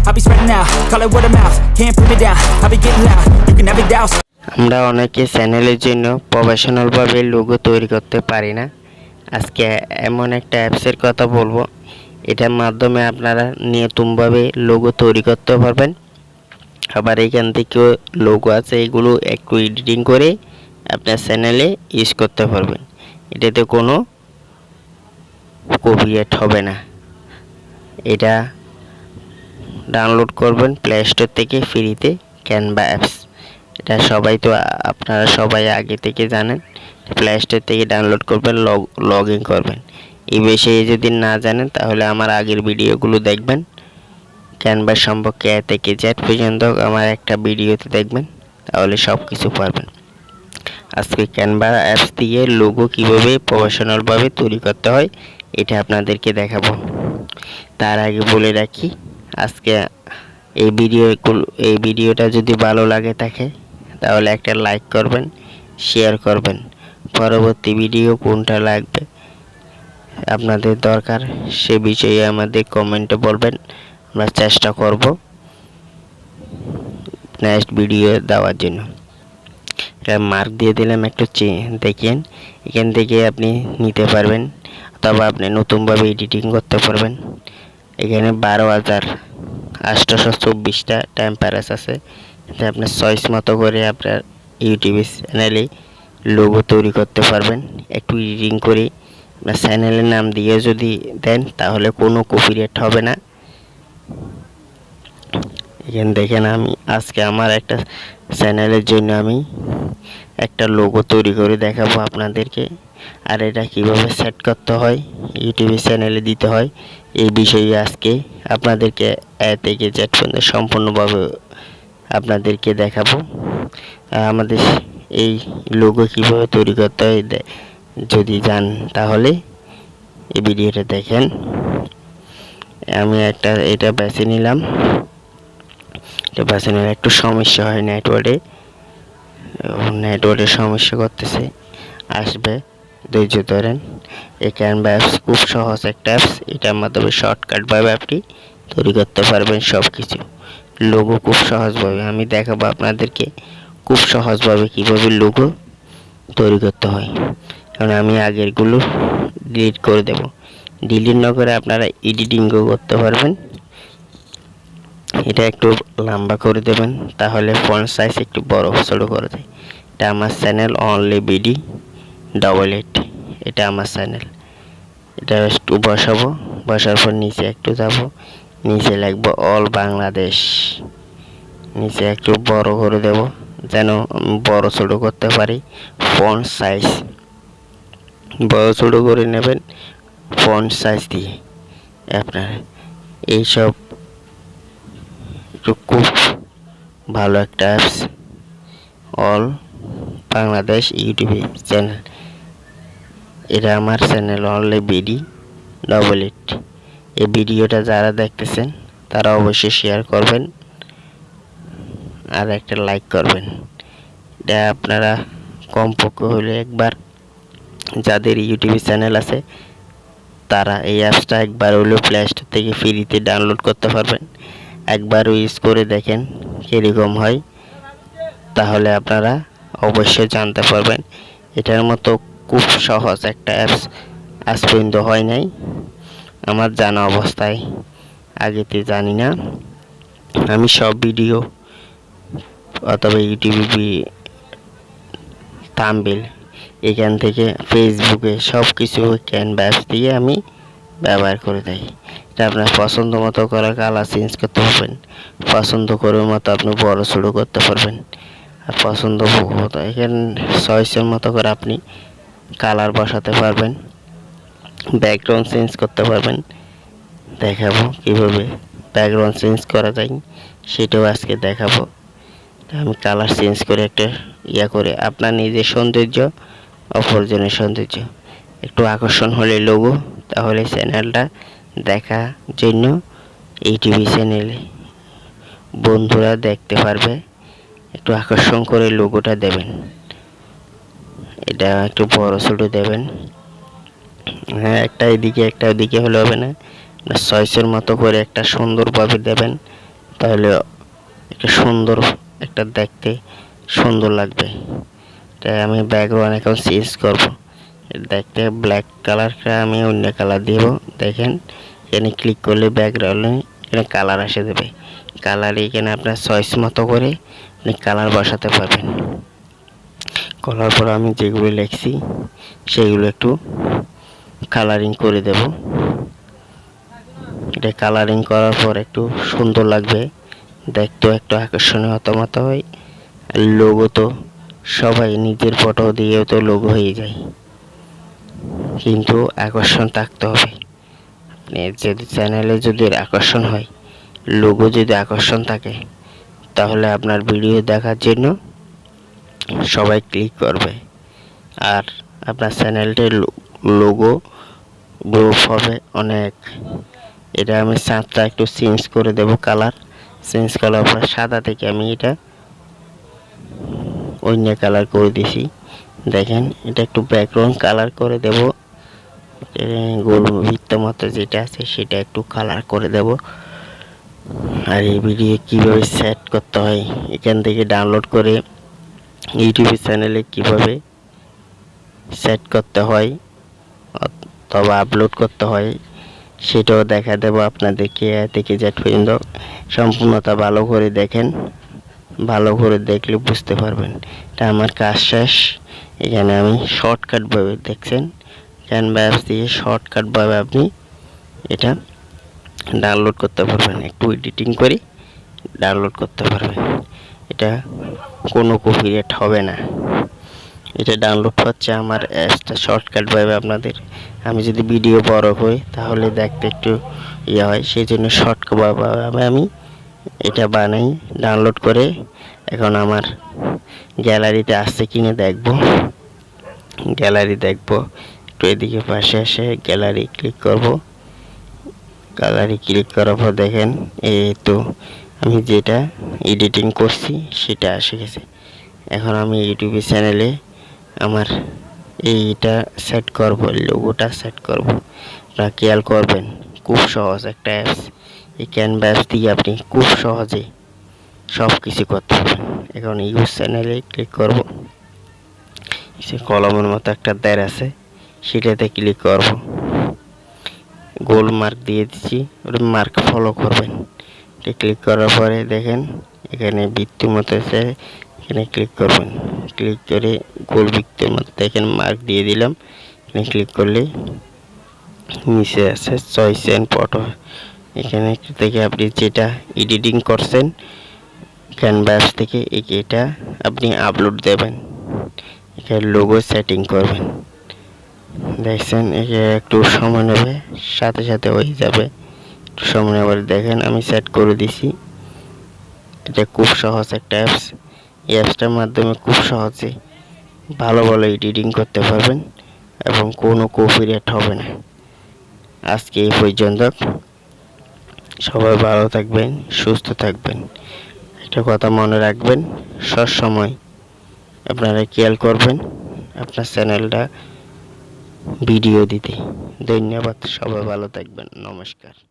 I'll be spreading out, call it word of mouth. Can't put me down, I'll be getting loud. You can never doubt. আমরা অনেকে চ্যানেলের জন্য professional ভাবে logo তৈরি করতে পারি না। আজকে এমন একটা অ্যাপসের কথা বলবো, এটার মাধ্যমে আপনারা নতুনভাবে লোগো তৈরি করতে পারবেন। আবার এখান থেকে লোগো আছে, এগুলো একটু এডিটিং করে আপনার চ্যানেলে ইউজ করতে পারবেন। এটাতে কোনো কপিরাইট হবে না। এটা ডাউনলোড করবেন প্লে স্টোর থেকে ফ্রিতে, ক্যানভা অ্যাপস। এটা আপনারা সবাই আগে থেকে জানেন। প্লে স্টোর থেকে ডাউনলোড করবেন, লগ ইন করবেন। এই বিষয়ে যদি না জানেন তাহলে আমার আগের ভিডিওগুলো দেখবেন। ক্যানভা সম্পর্কে এ থেকে জেড পর্যন্ত আমার একটা ভিডিওতে দেখবেন, তাহলে সব কিছু পারবেন। আজকে ক্যানভা অ্যাপস দিয়ে লোগো কীভাবে প্রফেশনালভাবে তৈরি করতে হয় এটা আপনাদেরকে দেখাবো। তার আগে বলে রাখি, আজকে এই ভিডিওটা যদি ভালো লাগে থাকে তাহলে একটা লাইক করবেন, শেয়ার করবেন। পরবর্তী ভিডিও কোনটা লাগবে আপনাদের দরকার সে বিষয়ে আমাদের কমেন্টে বলবেন। আমরা চেষ্টা করব নেক্সট ভিডিও দেওয়ার জন্য। এটা মার্ক দিয়ে দিলাম, একটু দেখেন। এখান থেকে আপনি নিতে পারবেন, অথবা আপনি নতুনভাবে এডিটিং করতে পারবেন। এখানে 12,824টা টেম্পারেচার আছে। এটা আপনার চয়েস মতো করে আপনার ইউটিউব চ্যানেলে লোগো তৈরি করতে পারবেন। একটু এডিটিং করে আপনার চ্যানেলের নাম দিয়ে যদি দেন তাহলে কোনো কপিরাইট হবে না। এখানে দেখেন, আমি আজকে আমার একটা চ্যানেলের জন্য আমি একটা লোগো তৈরি করে দেখাবো আপনাদেরকে। আর এটা কিভাবে সেট করতে হয়, ইউটিউব চ্যানেলে দিতে হয়, এই বিষয়ে আজকে আপনাদেরকে এ থেকে জেড পর্যন্ত সম্পূর্ণভাবে আপনাদেরকে দেখাবো। আমাদের এই লোগো কিভাবে তৈরি করতে হয় যদি জান তাহলে এই ভিডিওটা দেখেন। আমি এটা বেছে নিলাম। এটা বেছে নিলে একটু সমস্যা হয়, নেটওয়ার্কের সমস্যা করতেছে, আসবে, ধৈর্য ধরেন। এই ক্যানভা অ্যাপস খুব সহজ একটা অ্যাপস। এটার মাধ্যমে শর্টকাটভাবে আপনি তৈরি করতে পারবেন সব কিছু। লোগো খুব সহজভাবে আমি দেখাবো আপনাদেরকে, খুব সহজভাবে কীভাবে লোগো তৈরি করতে হয়। কারণ আমি আগেরগুলো ডিলিট করে দেব। ডিলিট না করে আপনারা এডিটিংও করতে পারবেন। এটা একটু লম্বা করে দেবেন, তাহলে ফন্ট সাইজ একটু বড় ছোট করে দেয়। এটা আমার চ্যানেল OnlineBD96, এটা আমার চ্যানেল। এটা একটু বসাবো, বসার পর নিচে একটু যাব, নিচে লিখবো অল বাংলাদেশ। নিচে একটু বড় করে দেব যেন বড় ছোট করতে পারি। ফন্ট সাইজ বড় ছোট করে নেবেন ফন্ট সাইজ দিয়ে। আপনার এইসব খুব ভালো একটা apps, all Bangladesh YouTube channel. এটা আমার চ্যানেল OnlineBD98। এই ভিডিওটা যারা দেখতেছেন তারা অবশ্যই শেয়ার করবেন আর একটা লাইক করবেন। এটা আপনারা কমপক্ষে হলে একবার, যাদের ইউটিউব চ্যানেল আছে তারা এই অ্যাপসটা একবার হলেও প্লে স্টোর থেকে ফ্রিতে ডাউনলোড করতে পারবেন। একবার ইউজ করে দেখেন কীরকম হয়, তাহলে আপনারা অবশ্যই জানতে পারবেন। এটার মতো খুব সহজ একটা অ্যাপস আজ পর্যন্ত হয় নাই আমার জানা অবস্থায়, আগেতে জানি না। আমি সব ভিডিও অথবা ইউটিউবে থাম্বনেল এখান থেকে ফেসবুকে সব কিছু ক্যানভা অ্যাপস দিয়ে আমি ব্যবহার করে থাকি। এটা আপনার পছন্দ মতো করে কালার চেঞ্জ করতে পারবেন, পছন্দ করে মতো আপনি বড় ছোটো করতে পারবেন। আর পছন্দ মতো এখানে চয়েসের মতো করে আপনি কালার বসাতে পারবেন, ব্যাকগ্রাউন্ড চেঞ্জ করতে পারবেন। দেখাবো কীভাবে ব্যাকগ্রাউন্ড চেঞ্জ করা যায়, সেটাও আজকে দেখাবো। আমি কালার চেঞ্জ করে একটা করে আপনার নিজের সৌন্দর্য, অপরজনের সৌন্দর্য একটু আকর্ষণ হলে লোগো, তাহলে চ্যানেলটা দেখার জন্য ইউটিউব চ্যানেলে বন্ধুরা দেখতে পারবে। একটু আকর্ষণ করে লোগোটা দেবেন। এটা একটু বড় ছোট দেবেন। হ্যাঁ, একটা এদিকে একটা ওদিকে হলে হবে না, চয়েসের মতো করে একটা সুন্দরভাবে দেবেন। তাহলে একটা সুন্দর একটা দেখতে সুন্দর লাগবে। তাই আমি ব্যাকগ্রাউন্ড এখন চেঞ্জ করব। দেখতে ব্ল্যাক কালারটা আমি অন্য কালার দেব। দেখেন এখানে ক্লিক করলে ব্যাকগ্রাউন্ডে এখানে কালার এসে দেবে। কালার এখানে আপনার চয়েস মতো করে আপনি কালার বসাতে পারবেন। করার পর আমি যেগুলো লিখছি সেগুলো একটু কালারিং করে দেব। এটা কালারিং করার পর একটু সুন্দর লাগবে, দেখতেও একটু আকর্ষণীয় মতো হয়। লোগো তো সবাই নিজের ফটো দিয়েও তো লোগো হয়ে যায়, কিন্তু আকর্ষণ থাকতে হবে। আপনি যদি চ্যানেলে যদি আকর্ষণ হয়, লোগো যদি আকর্ষণ থাকে, তাহলে আপনার ভিডিও দেখার জন্য সবাই ক্লিক করবে আর আপনার চ্যানেলটির লোগো গ্রোথ হবে অনেক। এটা আমি ছাদটা একটু চেঞ্জ করে দেব, কালার চেঞ্জ করার পর সাদা থেকে আমি এটা অন্য কালার করে দিছি। দেখেন এটা একটু ব্যাকগ্রাউন্ড কালার করে দেব, গোল বৃত্ত মতো যেটা আছে সেটা একটু কালার করে দেব। আর এই ভিডিও কিভাবে সেট করতে হয় এখান থেকে ডাউনলোড করে ইউটিউব চ্যানেলে কিভাবে সেট করতে হয় অথবা আপলোড করতে হয় সেটাও দেখা দেব আপনাদেরকে। থেকে জেড পর্যন্ত সম্পূর্ণতা ভালো করে দেখেন, ভালো করে দেখলে বুঝতে পারবেন। এটা আমার কাজ শেষ। এখানে আমি শর্টকাট ভাবে দেখছেন ক্যানভা অ্যাপস দিয়ে শর্টকাট ভাবে আপনি এটা ডাউনলোড করতে পারবেন, একটু এডিটিং করে ডাউনলোড করতে পারবেন। এটা কোনো কপিরাইট হবে না। এটা ডাউনলোড হচ্ছে আমার অ্যাপসটা শর্টকাট ভাবে আপনাদের। আমি যদি ভিডিও বড় হয় তাহলে দেখতে একটু ইয়ে হয়, সেই জন্য শর্টকাট ভাবে আমি এটা বানাই। ডাউনলোড করে এখন আমার গ্যালারিতে আসছে কিনে দেখব, গ্যালারি দেখব। একটু এদিকে পাশে এসে গ্যালারি ক্লিক করব। গ্যালারি ক্লিক করার পর দেখেন এই তো আমি যেটা এডিটিং করছি সেটা এসে গেছে। এখন আমি ইউটিউব চ্যানেলে আমার এইটা সেট করব, লোগোটা সেট করব। আপনারা খেয়াল করবেন খুব সহজ একটা অ্যাপস। এই ক্যানভা অ্যাপস দিয়ে আপনি খুব সহজে সব কিছু করতে পারবেন। এখন ইউজ চ্যানেলে ক্লিক করব। সে কলমের মতো একটা দ্বার আছে সেটাতে ক্লিক করব। গোল মার্ক দিয়ে দিচ্ছি, ওটা মার্ক ফলো করবেন। এটা ক্লিক করার পরে দেখেন এখানে বৃত্তের মতো আছে, এখানে ক্লিক করবেন। ক্লিক করে গোল বৃত্তের মতো দেখেন মার্ক দিয়ে দিলাম। এখানে ক্লিক করলে নিচে আছে চয়েস এন্ড ফটো। এখানে থেকে আপনি যেটা এডিটিং করছেন ক্যানভা অ্যাপস থেকে এটা আপনি আপলোড দেবেন। এখানে লোগো সেটিং করবেন। দেখছেন এটা একটু সময় নেবে, সাথে সাথে হয়ে যাবে, একটু সময় নেবে। দেখেন আমি সেট করে দিছি। এটা খুব সহজ একটা অ্যাপস। এই অ্যাপসটার মাধ্যমে খুব সহজে ভালো ভালো এডিটিং করতে পারবেন এবং কোনো কপিরাইট হবে না। আজকে এই পর্যন্ত। সবাই ভালো থাকবেন, সুস্থ থাকবেন। একটা কথা মনে রাখবেন, সব সময় আপনারা খেয়াল করবেন আপনার চ্যানেলটা ভিডিও দিতে। ধন্যবাদ, সবাই ভালো থাকবেন, নমস্কার।